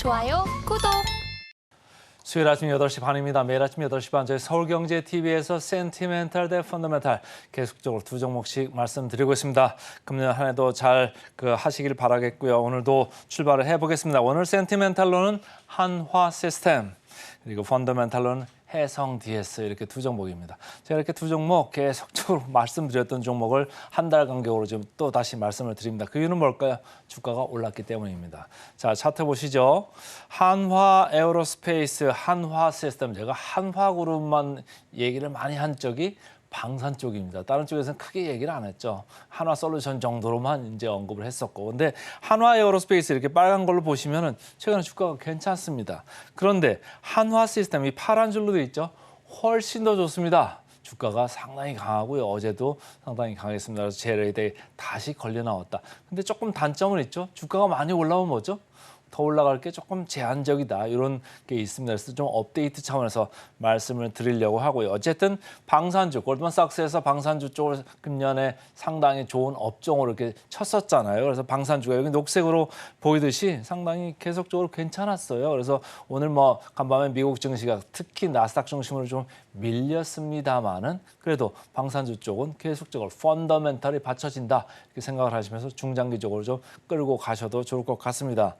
좋아요, 구독. 수요일 아침 8시 반입니다. 매일 아침 8시 반 저희 서울경제TV에서 센티멘탈 대 펀더멘탈 계속적으로 두 종목씩 말씀드리고 있습니다. 금년 한 해도 잘 하시길 바라겠고요. 오늘도 출발을 해보겠습니다. 오늘 센티멘탈로는 한화시스템, 그리고 펀더멘탈로는 해성DS 이렇게 두 종목입니다. 제가 이렇게 두 종목 계속적으로 말씀드렸던 종목을 한 달 간격으로 좀 또 다시 말씀을 드립니다. 그 이유는 뭘까요? 주가가 올랐기 때문입니다. 자, 차트 보시죠. 한화 에어로스페이스, 한화 시스템. 제가 한화 그룹만 얘기를 많이 한 적이 방산 쪽입니다. 다른 쪽에서는 크게 얘기를 안 했죠. 한화 솔루션 정도로만 이제 언급을 했었고. 근데 한화 에어로스페이스 이렇게 빨간 걸로 보시면은 최근에 주가가 괜찮습니다. 그런데 한화 시스템이 파란 줄로 돼 있죠. 훨씬 더 좋습니다. 주가가 상당히 강하고요. 어제도 상당히 강했습니다. 그래서 제 레이더에 다시 걸려 나왔다. 근데 조금 단점은 있죠. 주가가 많이 올라오면 뭐죠? 더 올라갈 게 조금 제한적이다. 이런 게 있습니다. 그래서 좀 업데이트 차원에서 말씀을 드리려고 하고요. 어쨌든 방산주, 골드만삭스에서 방산주 쪽을 금년에 상당히 좋은 업종으로 이렇게 쳤었잖아요. 그래서 방산주가 여기 녹색으로 보이듯이 상당히 계속적으로 괜찮았어요. 그래서 오늘 뭐 간밤에 미국 증시가 특히 나스닥 중심으로 좀 밀렸습니다만은 그래도 방산주 쪽은 계속적으로 펀더멘탈이 받쳐진다 이렇게 생각을 하시면서 중장기적으로 좀 끌고 가셔도 좋을 것 같습니다.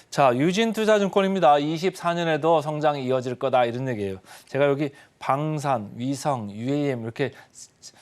자, 유진투자증권입니다. 24년에도 성장이 이어질 거다 이런 얘기예요. 제가 여기 방산, 위성, UAM 이렇게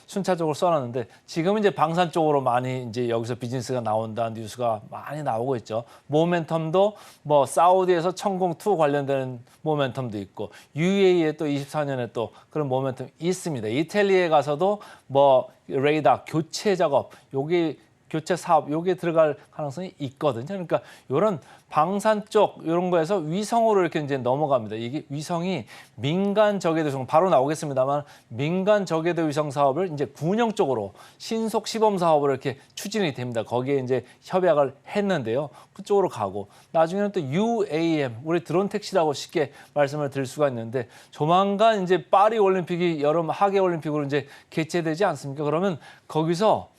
순차적으로 써놨는데 지금 이제 방산 쪽으로 많이 이제 여기서 비즈니스가 나온다는 뉴스가 많이 나오고 있죠. 모멘텀도 뭐 사우디에서 천공2 관련되는 모멘텀도 있고 UAE에 또 24년에 또 그런 모멘텀이 있습니다. 이탈리아에 가서도 뭐 레이더 교체 작업 여기 교체 사업 요게 들어갈 가능성이 있거든요. 그러니까 이런 방산 쪽 이런 거에서 위성으로 이렇게 이제 넘어갑니다. 이게 위성이 민간 저궤도 위성 바로 나오겠습니다만 민간 저궤도 위성 사업을 이제 군용 쪽으로 신속 시범 사업으로 이렇게 추진이 됩니다. 거기에 이제 협약을 했는데요. 그쪽으로 가고 나중에는 또 UAM 우리 드론 택시라고 쉽게 말씀을 드릴 수가 있는데 조만간 이제 파리 올림픽이 여름 하계 올림픽으로 이제 개최되지 않습니까? 그러면 거기서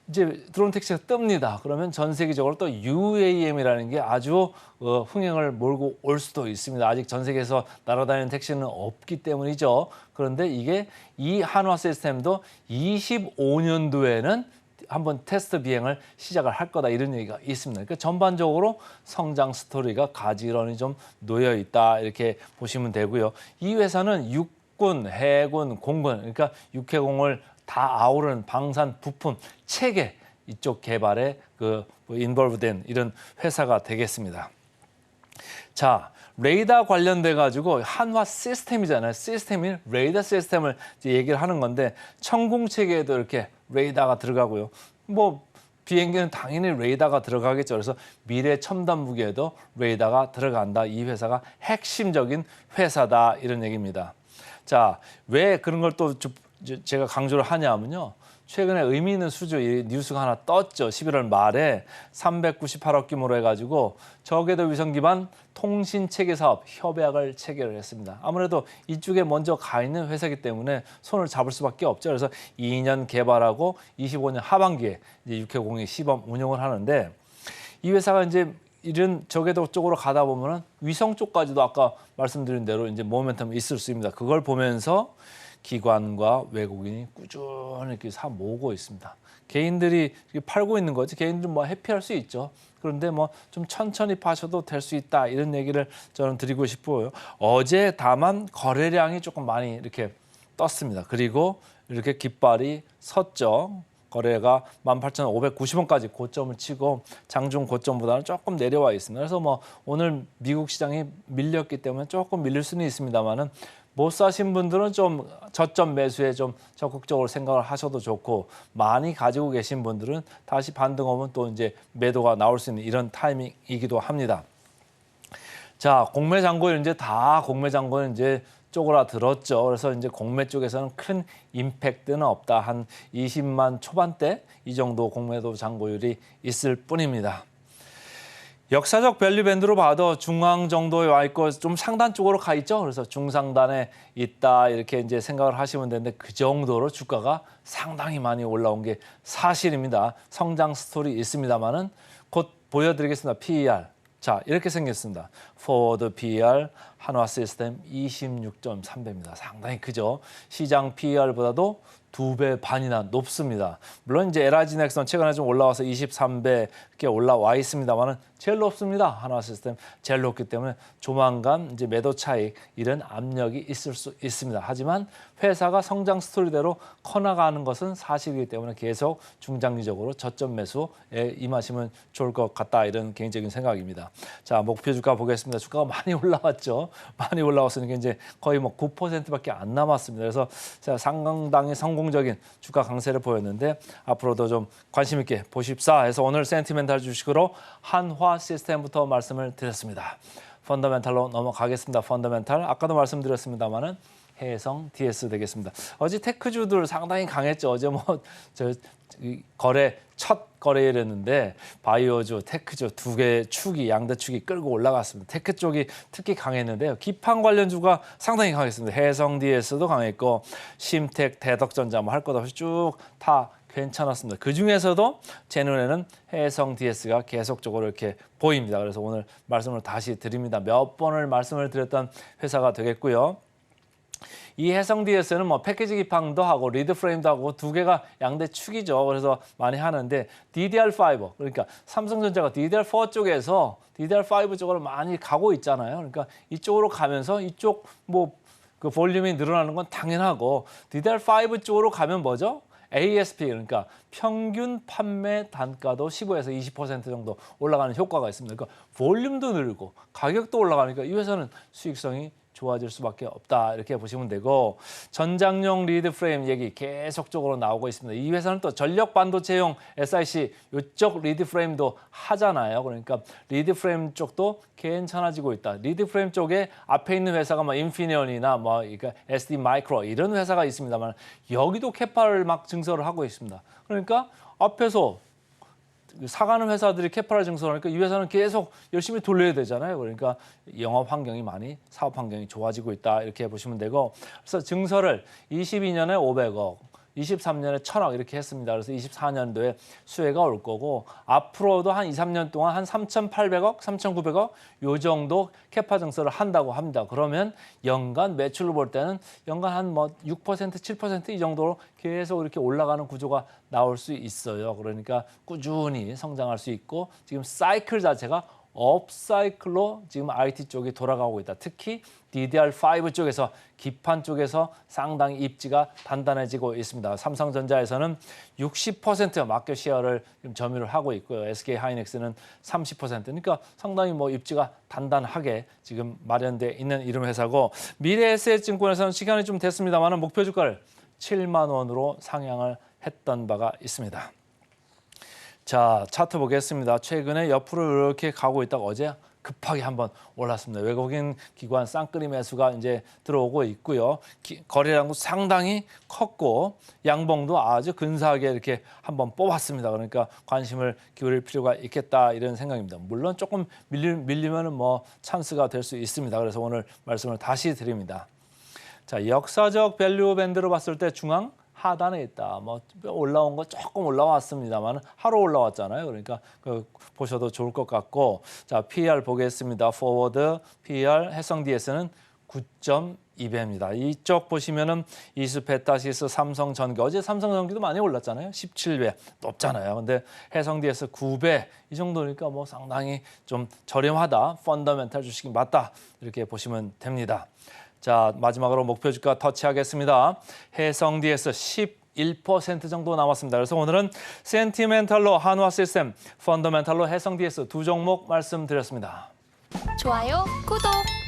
이제 드론 택시가 뜹니다. 그러면 전 세계적으로 또 UAM이라는 게 아주 흥행을 몰고 올 수도 있습니다. 아직 전 세계에서 날아다니는 택시는 없기 때문이죠. 그런데 이게 이 한화 시스템도 25년도에는 한번 테스트 비행을 시작을 할 거다 이런 얘기가 있습니다. 그러니까 전반적으로 성장 스토리가 가지런히 좀 놓여 있다 이렇게 보시면 되고요. 이 회사는 육군, 해군, 공군 그러니까 육해공을 다 아우르는 방산 부품 체계 이쪽 개발에 인볼브된 이런 회사가 되겠습니다. 자, 레이더 관련돼 가지고 한화 시스템이잖아요. 시스템이 레이더 시스템을 이제 얘기를 하는 건데 천공 체계에도 이렇게 레이더가 들어가고요. 뭐 비행기는 당연히 레이더가 들어가겠죠. 그래서 미래 첨단 무기에도 레이더가 들어간다. 이 회사가 핵심적인 회사다 이런 얘기입니다. 자, 왜 그런 걸 또 제가 강조를 하냐면요. 최근에 의미 있는 수주 뉴스가 하나 떴죠. 11월 말에 398억 규모로 해가지고 저궤도 위성 기반 통신 체계 사업 협약을 체결을 했습니다. 아무래도 이쪽에 먼저 가 있는 회사이기 때문에 손을 잡을 수밖에 없죠. 그래서 2년 개발하고 25년 하반기에 이제 육해공이 시범 운영을 하는데 이 회사가 이제 이런 저궤도 쪽으로 가다 보면은 위성 쪽까지도 아까 말씀드린 대로 이제 모멘텀이 있을 수 있습니다. 그걸 보면서 기관과 외국인이 꾸준히 이렇게 사 모으고 있습니다. 개인들이 팔고 있는 거지. 개인들은 뭐 회피할 수 있죠. 그런데 뭐 좀 천천히 파셔도 될 수 있다 이런 얘기를 저는 드리고 싶어요. 어제 다만 거래량이 조금 많이 이렇게 떴습니다. 그리고 이렇게 깃발이 섰죠. 거래가 18,590원까지 고점을 치고 장중 고점보다는 조금 내려와 있습니다. 그래서 뭐 오늘 미국 시장이 밀렸기 때문에 조금 밀릴 수는 있습니다만은 못 사신 분들은 좀 저점 매수에 좀 적극적으로 생각을 하셔도 좋고 많이 가지고 계신 분들은 다시 반등 오면 또 이제 매도가 나올 수 있는 이런 타이밍이기도 합니다. 자, 공매 잔고율 이제 다 공매 잔고는 이제 쪼그라들었죠. 그래서 이제 공매 쪽에서는 큰 임팩트는 없다. 한 20만 초반대 이 정도 공매도 잔고율이 있을 뿐입니다. 역사적 밸류 밴드로 봐도 중앙 정도에 와 있고 좀 상단 쪽으로 가 있죠. 그래서 중상단에 있다 이렇게 이제 생각을 하시면 되는데 그 정도로 주가가 상당히 많이 올라온 게 사실입니다. 성장 스토리 있습니다만은 곧 보여드리겠습니다. PER. 자, 이렇게 생겼습니다. 포워드 PER 한화 시스템 26.3배입니다. 상당히 크죠. 시장 PER보다도 2배 반이나 높습니다. 물론 이제 LIG 넥슨 최근에 좀 올라와서 23배 이렇게 올라와 있습니다만은 제일 높습니다. 한화 시스템 제일 높기 때문에 조만간 이제 매도 차익 이런 압력이 있을 수 있습니다. 하지만 회사가 성장 스토리대로 커나가는 것은 사실이기 때문에 계속 중장기적으로 저점 매수에 임하시면 좋을 것 같다 이런 개인적인 생각입니다. 자, 목표 주가 보겠습니다. 주가가 많이 올라왔죠. 많이 올라왔으니까 이제 거의 뭐 9%밖에 안 남았습니다. 그래서 상당히 성공적인 주가 강세를 보였는데 앞으로도 좀 관심 있게 보십사 해서 오늘 센티멘탈 주식으로 한화 시스템부터 말씀을 드렸습니다. 펀더멘탈로 넘어가겠습니다. 펀더멘탈 아까도 말씀드렸습니다만은 해성 DS 되겠습니다. 어제 테크주들 상당히 강했죠. 어제 첫 거래일이었는데 바이오주, 테크주 두 개의 축이 양대 축이 끌고 올라갔습니다. 테크 쪽이 특히 강했는데요. 기판 관련주가 상당히 강했습니다. 해성 DS도 강했고 심텍, 대덕전자 뭐 할 것 없이 쭉 다 괜찮았습니다. 그 중에서도 제 눈에는 해성 DS가 계속적으로 이렇게 보입니다. 그래서 오늘 말씀을 다시 드립니다. 몇 번을 말씀을 드렸던 회사가 되겠고요. 이 해성 DS는 뭐 패키지 기판도 하고 리드 프레임도 하고 두 개가 양대 축이죠. 그래서 많이 하는데 DDR5 그러니까 삼성전자가 DDR4 쪽에서 DDR5 쪽으로 많이 가고 있잖아요. 그러니까 이쪽으로 가면서 이쪽 그 볼륨이 늘어나는 건 당연하고 DDR5 쪽으로 가면 뭐죠? ASP 그러니까 평균 판매 단가도 15에서 20% 정도 올라가는 효과가 있습니다. 그러니까 볼륨도 늘고 가격도 올라가니까 이 회사는 수익성이 좋아질 수밖에 없다 이렇게 보시면 되고 전장용 리드 프레임 얘기 계속적으로 나오고 있습니다. 이 회사는 또 전력 반도체용 SiC 이쪽 리드 프레임도 하잖아요. 그러니까 리드 프레임 쪽도 괜찮아지고 있다. 리드 프레임 쪽에 앞에 있는 회사가 뭐 인피니언이나 그러니까 SD 마이크로 이런 회사가 있습니다만 여기도 캐파를 막 증설을 하고 있습니다. 그러니까 앞에서 사가는 회사들이 캐파를 증설하니까 이 회사는 계속 열심히 돌려야 되잖아요. 그러니까 영업 환경이 많이 사업 환경이 좋아지고 있다 이렇게 보시면 되고 그래서 증설을 22년에 500억, 23년에 1000억 이렇게 했습니다. 그래서 24년도에 수혜가 올 거고 앞으로도 한 2, 3년 동안 한 3,800억, 3,900억 요 정도 캐파 증설을 한다고 합니다. 그러면 연간 매출로 볼 때는 연간 한 6%, 7%이 정도로 계속 이렇게 올라가는 구조가 나올 수 있어요. 그러니까 꾸준히 성장할 수 있고 지금 사이클 자체가 업사이클로 지금 IT 쪽이 돌아가고 있다. 특히 DDR5 쪽에서 기판 쪽에서 상당히 입지가 단단해지고 있습니다. 삼성전자에서는 60% 마켓 시어를 지금 점유를 하고 있고요. SK 하이닉스는 30%. 그러니까 상당히 입지가 단단하게 지금 마련돼 있는 이름 회사고 미래에셋증권에서는 시간이 좀 됐습니다만 목표 주가를 7만 원으로 상향을 했던 바가 있습니다. 자, 차트 보겠습니다. 최근에 옆으로 이렇게 가고 있다가 어제 급하게 한번 올랐습니다. 외국인 기관 쌍끌이 매수가 이제 들어오고 있고요. 거래량도 상당히 컸고 양봉도 아주 근사하게 이렇게 한번 뽑았습니다. 그러니까 관심을 기울일 필요가 있겠다 이런 생각입니다. 물론 조금 밀리면은 찬스가 될 수 있습니다. 그래서 오늘 말씀을 다시 드립니다. 자, 역사적 밸류 밴드로 봤을 때 중앙 하단에 있다. 올라온 거 조금 올라왔습니다만 하루 올라왔잖아요. 그러니까 보셔도 좋을 것 같고 자 PER 보겠습니다. 포워드 PER 해성 DS는 9.2배입니다. 이쪽 보시면은 이수페타시스 삼성전기 어제 삼성전기도 많이 올랐잖아요. 17배 높잖아요. 근데 해성 DS 9배 이 정도니까 상당히 좀 저렴하다. 펀더멘탈 주식이 맞다. 이렇게 보시면 됩니다. 자, 마지막으로 목표 주가 터치하겠습니다. 해성 DS 11% 정도 남았습니다. 그래서 오늘은 센티멘탈로 한화 시스템, 펀더멘탈로 해성 DS 두 종목 말씀드렸습니다. 좋아요, 구독!